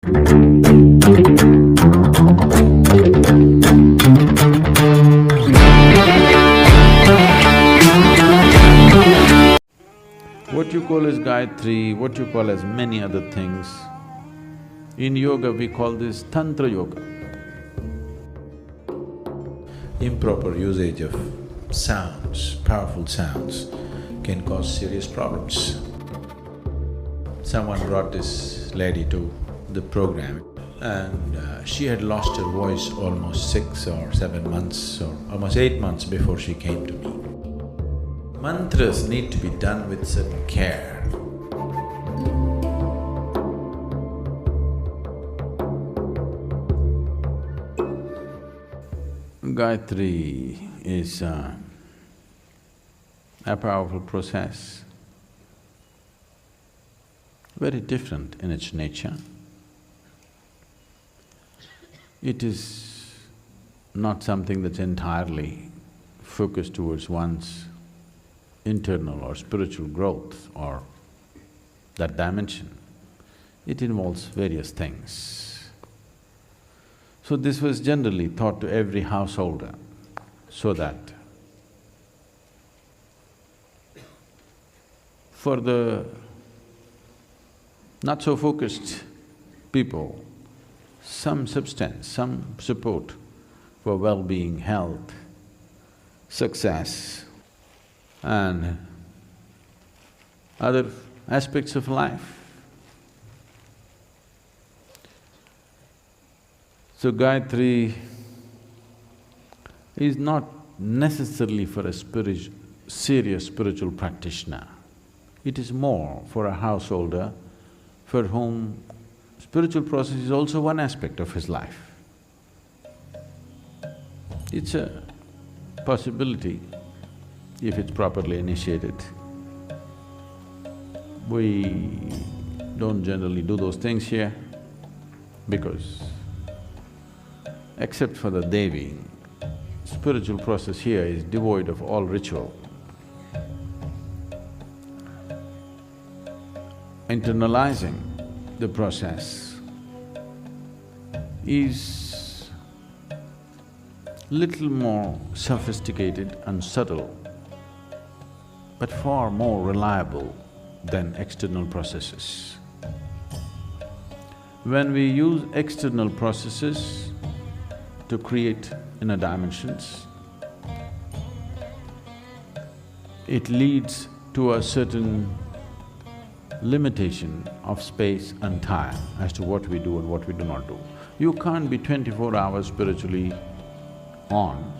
What you call as Gayatri, what you call as many other things, in yoga we call this Tantra yoga. Improper usage of sounds, powerful sounds, can cause serious problems. Someone brought this lady to the program and she had lost her voice almost 6 or 7 months or almost 8 months before she came to me. Mantras need to be done with certain care. Gayatri is a powerful process, very different in its nature. It is not something that's entirely focused towards one's internal or spiritual growth or that dimension. It involves various things. So this was generally taught to every householder so that for the not so focused people, some substance, some support for well-being, health, success and other aspects of life. So Gayatri is not necessarily for a serious spiritual practitioner. It is more for a householder for whom spiritual process is also one aspect of his life. It's a possibility if it's properly initiated. We don't generally do those things here because except for the Devi, spiritual process here is devoid of all ritual. Internalizing the process is little more sophisticated and subtle, but far more reliable than external processes. When we use external processes to create inner dimensions, it leads to a certain limitation of space and time as to what we do and what we do not do. You can't be 24 hours spiritually on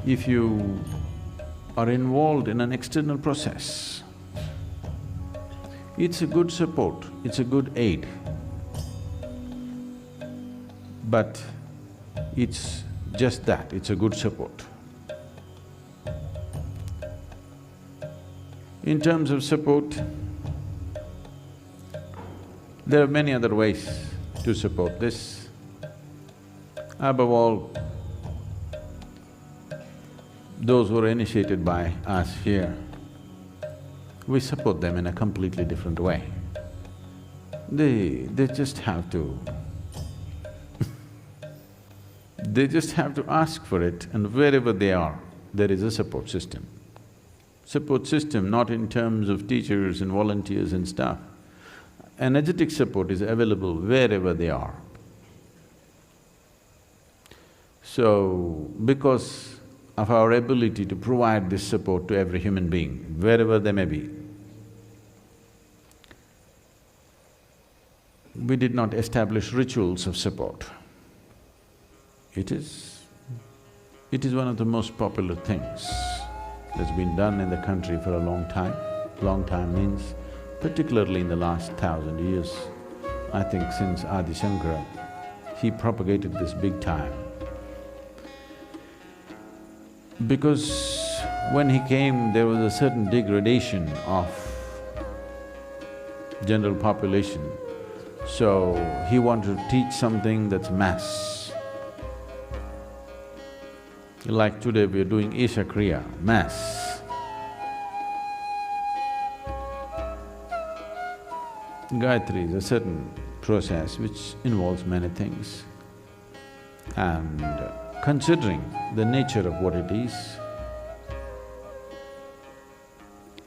if you are involved in an external process. It's a good support, it's a good aid, but it's just that, it's a good support. In terms of support, there are many other ways to support this. Above all, those who are initiated by us here, we support them in a completely different way. They just have to they just have to ask for it, and wherever they are, there is a support system. Support system not in terms of teachers and volunteers and stuff. Energetic support is available wherever they are. So, because of our ability to provide this support to every human being, wherever they may be, we did not establish rituals of support. It is one of the most popular things that's been done in the country for a long time. Long time means particularly in the last 1,000 years. I think since Adi Shankara, he propagated this big time. Because when he came, there was a certain degradation of general population, so he wanted to teach something that's mass. Like today we are doing Isha Kriya, mass. Gayatri is a certain process which involves many things. And considering the nature of what it is,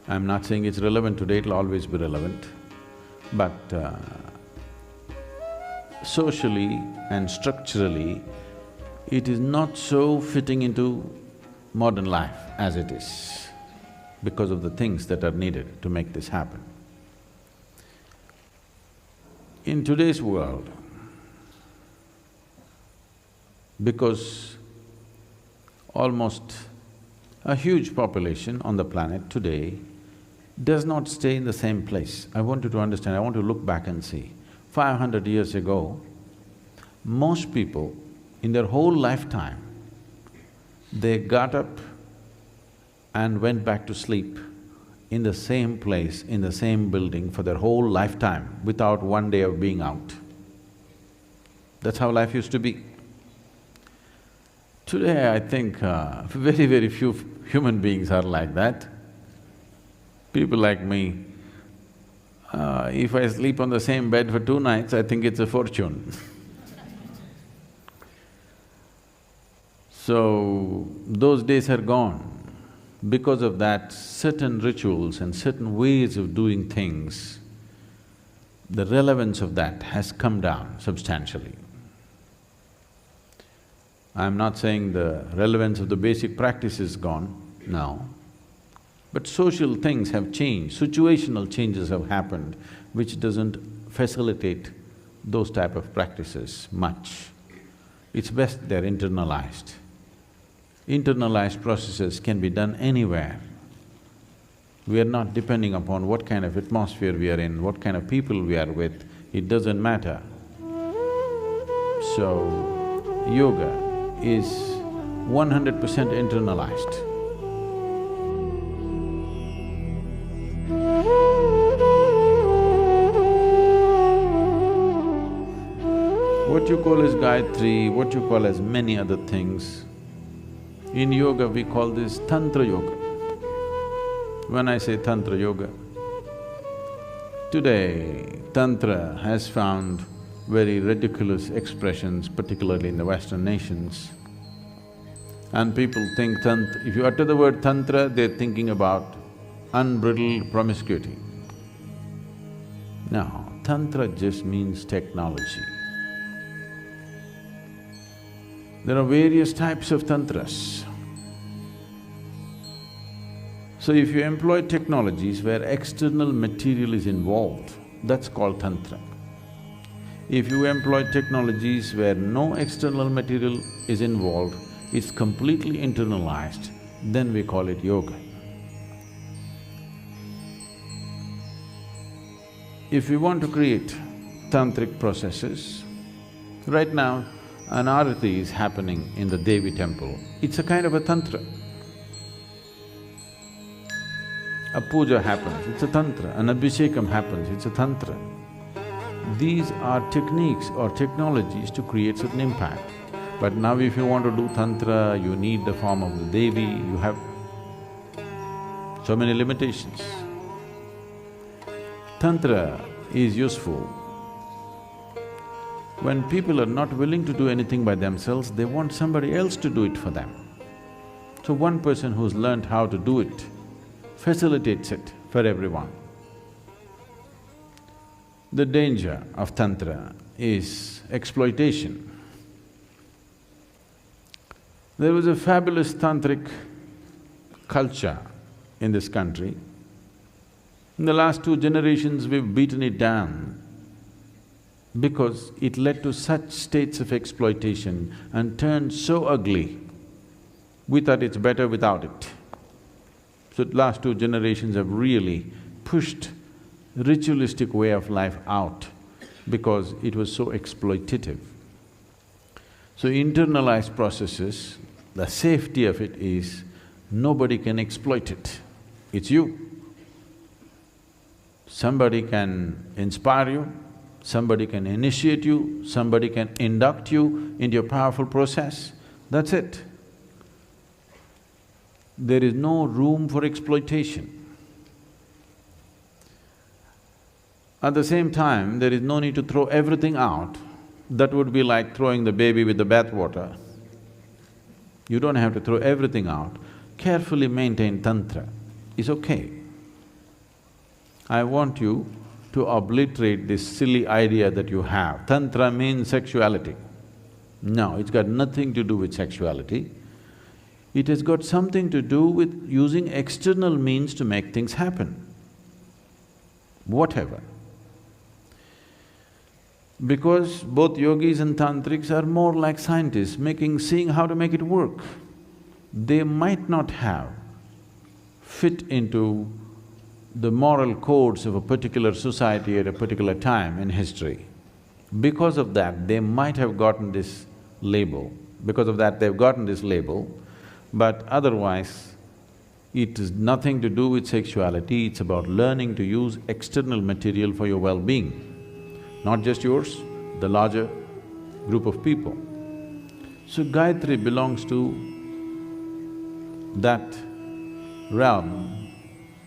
I'm not saying it's relevant today, it'll always be relevant, but socially and structurally, it is not so fitting into modern life as it is because of the things that are needed to make this happen. In today's world, because almost a huge population on the planet today does not stay in the same place. I want you to understand, I want to look back and see. 500 years ago, most people in their whole lifetime, they got up and went back to sleep in the same place, in the same building for their whole lifetime without one day of being out. That's how life used to be. Today, I think very, very few human beings are like that. People like me, if I sleep on the same bed for 2 nights, I think it's a fortune. So, those days are gone. Because of that, certain rituals and certain ways of doing things, the relevance of that has come down substantially. I'm not saying the relevance of the basic practice is gone, no. But social things have changed, situational changes have happened, which doesn't facilitate those type of practices much. It's best they're internalized. Internalized processes can be done anywhere. We are not depending upon what kind of atmosphere we are in, what kind of people we are with, it doesn't matter. So, yoga is 100% internalized. What you call as Gayatri, what you call as many other things, in yoga we call this Tantra Yoga. When I say Tantra Yoga, today Tantra has found very ridiculous expressions, particularly in the Western nations. And people think if you utter the word Tantra, they're thinking about unbridled promiscuity. No, Tantra just means technology. There are various types of tantras. So if you employ technologies where external material is involved, that's called tantra. If you employ technologies where no external material is involved, it's completely internalized, then we call it yoga. If we want to create tantric processes, right now an arati is happening in the Devi temple, it's a kind of a tantra. A puja happens, it's a tantra. An abhishekam happens, it's a tantra. These are techniques or technologies to create certain impact. But now if you want to do tantra, you need the form of the Devi, you have so many limitations. Tantra is useful when people are not willing to do anything by themselves, they want somebody else to do it for them. So one person who's learned how to do it facilitates it for everyone. The danger of Tantra is exploitation. There was a fabulous tantric culture in this country. In the last 2 generations, we've beaten it down because it led to such states of exploitation and turned so ugly, we thought it's better without it. So last 2 generations have really pushed ritualistic way of life out because it was so exploitative. So internalized processes, the safety of it is nobody can exploit it, it's you. Somebody can inspire you, somebody can initiate you, somebody can induct you into a powerful process, that's it. There is no room for exploitation. At the same time, there is no need to throw everything out. That would be like throwing the baby with the bathwater. You don't have to throw everything out. Carefully maintain tantra is okay. I want you to obliterate this silly idea that you have. Tantra means sexuality. No, it's got nothing to do with sexuality. It has got something to do with using external means to make things happen, whatever. Because both yogis and tantrics are more like scientists, seeing how to make it work. They might not have fit into the moral codes of a particular society at a particular time in history. Because of that, they might have gotten this label. Because of that, they've gotten this label, but otherwise, it is nothing to do with sexuality, it's about learning to use external material for your well-being. Not just yours, the larger group of people. So Gayatri belongs to that realm,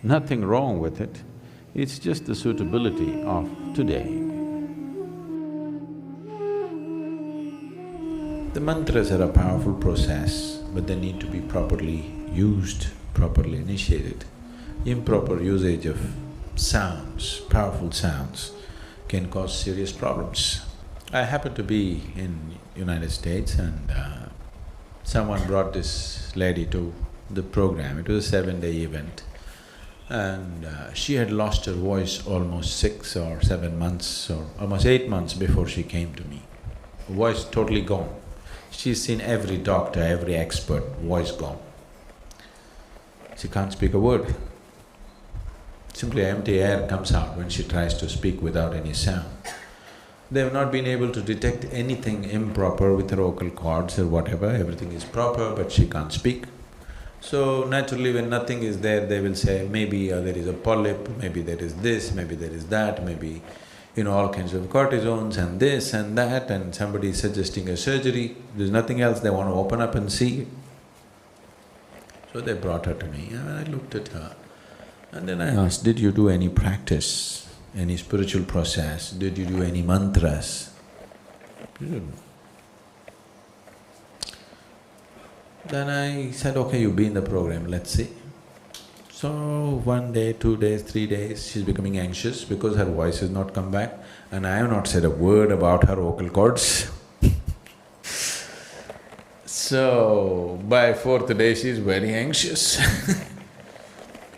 nothing wrong with it, it's just the suitability of today. The mantras are a powerful process, but they need to be properly used, properly initiated. Improper usage of sounds, powerful sounds, can cause serious problems. I happened to be in United States and someone brought this lady to the program. It was a 7-day event and she had lost her voice almost 6 or 7 months or almost 8 months before she came to me. Voice totally gone. She's seen every doctor, every expert, voice gone. She can't speak a word. Simply empty air comes out when she tries to speak without any sound. They have not been able to detect anything improper with her vocal cords or whatever, everything is proper but she can't speak. So naturally when nothing is there, they will say maybe there is a polyp, maybe there is this, maybe there is that, maybe all kinds of cortisones and this and that, and somebody is suggesting a surgery, there's nothing else, they want to open up and see. So they brought her to me and I looked at her. And then I asked, did you do any practice, any spiritual process? Did you do any mantras? She didn't. Then I said, okay, you be in the program, let's see. So 1 day, 2 days, 3 days, she's becoming anxious because her voice has not come back and I have not said a word about her vocal cords. So by 4th day, she's very anxious.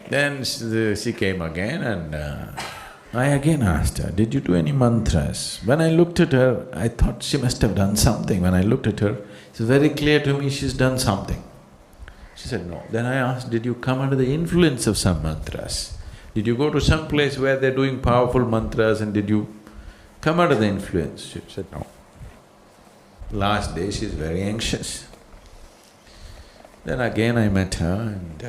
Then she came again and I again asked her, did you do any mantras? When I looked at her, I thought she must have done something. When I looked at her, it's very clear to me she's done something. She said, no. Then I asked, did you come under the influence of some mantras? Did you go to some place where they're doing powerful mantras and did you come under the influence? She said, no. Last day she's very anxious. Then again I met her and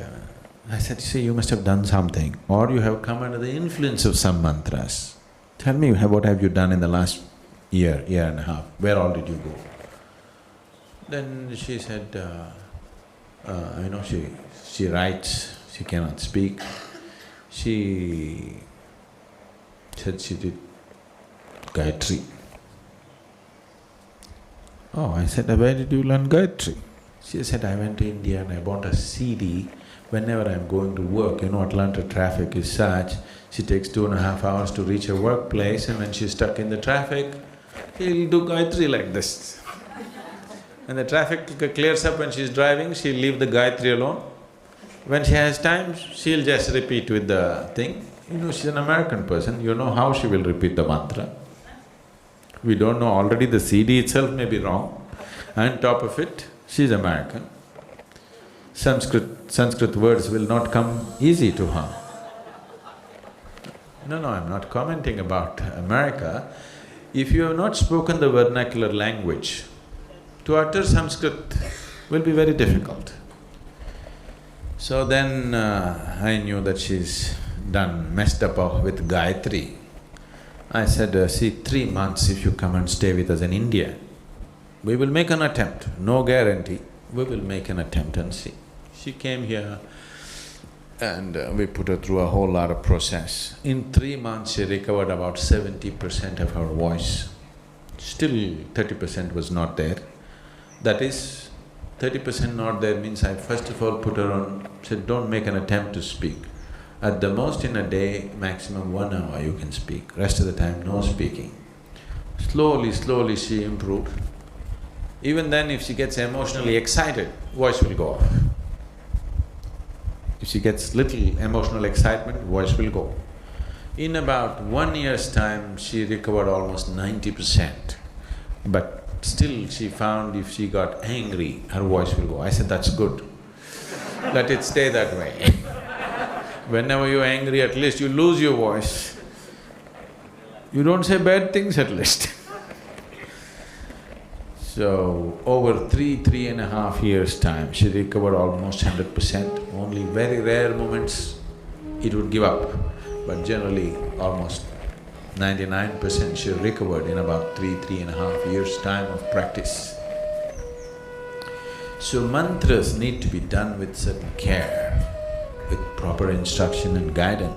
I said, see, you must have done something or you have come under the influence of some mantras. Tell me, what have you done in the last year, year and a half? Where all did you go? Then she said, she writes, she cannot speak. She said she did GAYATRI. Oh, I said, where did you learn GAYATRI? She said, I went to India and I bought a CD. Whenever I'm going to work, Atlanta traffic is such, she takes 2.5 hours to reach her workplace and when she's stuck in the traffic, she'll do GAYATRI like this. And the traffic clears up when she's driving, she'll leave the GAYATRI alone. When she has time, she'll just repeat with the thing. She's an American person, how she will repeat the mantra. We don't know, already the CD itself may be wrong. On top of it, she's American. Sanskrit words will not come easy to her. No, I'm not commenting about America. If you have not spoken the vernacular language, to utter Sanskrit will be very difficult. So then I knew that she's messed up with GAYATRI. I said, see, 3 months if you come and stay with us in India, we will make an attempt, no guarantee, we will make an attempt and see. She came here and we put her through a whole lot of process. In 3 months, she recovered about 70% of her voice. Still 30% was not there. That is, 30% not there means I first of all put her on… said, don't make an attempt to speak. At the most in a day, maximum 1 hour you can speak, rest of the time no speaking. Slowly she improved. Even then if she gets emotionally excited, voice will go off. If she gets little emotional excitement, voice will go. In about 1 year's time, she recovered almost 90%. But still she found if she got angry, her voice will go. I said, that's good. Let it stay that way. Whenever you're angry, at least you lose your voice. You don't say bad things at least. So, over 3.5 years' time, she recovered almost 100%. Only very rare moments it would give up, but generally almost 99% she recovered in about 3.5 years' time of practice. So mantras need to be done with certain care, with proper instruction and guidance.